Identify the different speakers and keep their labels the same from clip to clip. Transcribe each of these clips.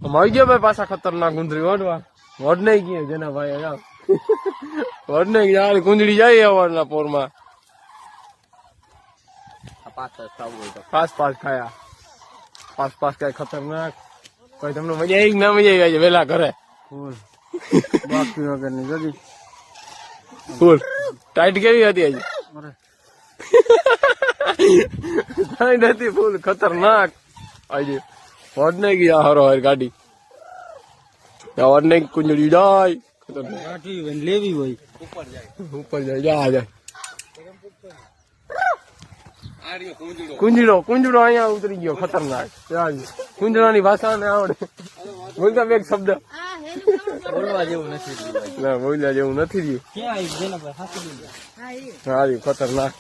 Speaker 1: આવી ગયો ભાઈ પાછા ખતરનાક ગુંદરી વડવા વડ નહીં ગયે જેના ભાઈ વડ નહીં ગયા ગુંદડી જાય અવારના પોરમાં પાસ ખાયા પાસ કઈ ખતરનાક કોઈ તમને મજા આવી ના મજા આવી વેલા ઘરે બાકી વગર ની જલ્દી ફૂલ ટાઈટ કેવી હતી આજે ટાઈટ હતી ફૂલ ખતરનાક આજે વડ નહીં ગયા હરો હર ગાડી વડ નહીં કુંજડી જાય ખતરનાક લેવી હોય ઉપર જાય જાય કુંજડો અહીંયા ઉતરી ગયો ખતરનાક કુંજડા ની ભાષા ને આવડે બોલતા બે શબ્દ બોલવા જેવું નથી ના બોલ્યા જેવું નથી રહ્યું ખતરનાક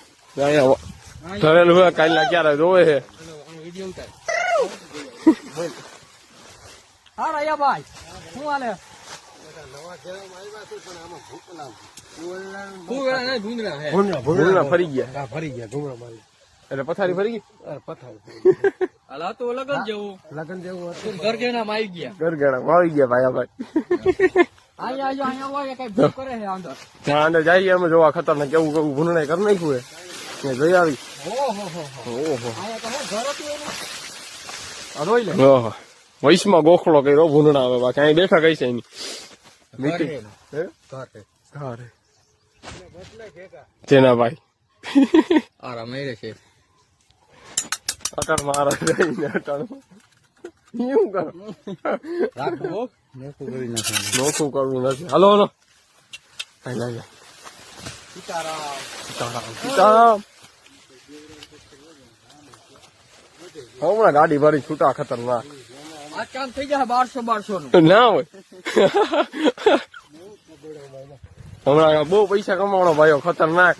Speaker 1: ધરેલું હોય કાલના ક્યારે રોવે છે ફરી ગયા એટલે પથારી ફરી ગઈ તો લગન જેવું ગરગેણા આવી ગયા ભાઈ અંદર જઈએ અમે જોવા ખતરનાક કેવું કેવું ભૂનડાઈ કરી નાખ્યું હે જોઈ આવી ઓહો વૈશમાં ગોખલો કર્યો ભૂનડા આવે બાકી અહીં બેઠા કઈ છે એની મીટિંગ જેના ભાઈ આરામ છે અટણ મારા જઈને અટણ શું કરો નોખું કરવું નથી હાલો હાલો સીતારામ હમણાં ગાડી ભરી છૂટા ખતરનાક આ કામ થઈ જાય 1200 ના હોય હમણાં બહુ પૈસા કમાવાનો ભાઈઓ ખતરનાક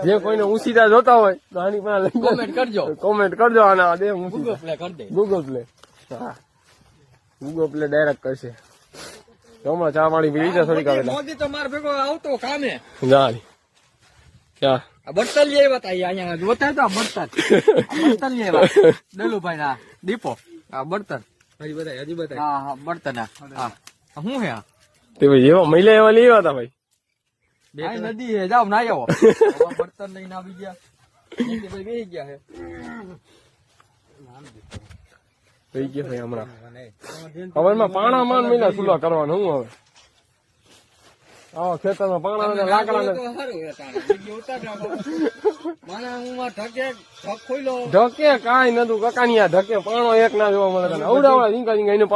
Speaker 1: જે કોઈને ઉસીદા જોતા હોય તો આની પાસે કોમેન્ટ કરજો આના દે ગૂગલ પ્લે હા ગૂગલ પ્લે ડાયરેક્ટ કરશે હમણાં ચા પાણી પી લીધા થોડીક આવે મોદી તો માર ભેગો આવતો કામે જા ક્યાં બર્તન લઈ આવ્યા તા અહીંયા જોતા તો બર્તન લઈ આવ્યા ડલુભાઈ ના દીપો આ બર્તન હજી બધા હા બર્તન હા શું હે તે ભાઈ એવા મહિલા એવા લઈ આવ્યા તા ભાઈ નદી હે જાવ ના આવો બર્તન લઈને આવી ગયા બેસી ગયા હે થઈ ગયા ભાઈ હમણાં હવેમાં પાણા માન મહિના સુલા કરવાનું હું હવે ખેતરમાં પાણા લાકડા ઢકે કાંઈ નતું કકાની ઢકે પાણો એક ના જોવા મળે અવડાવડા ઝીંકા ઝીંકા એને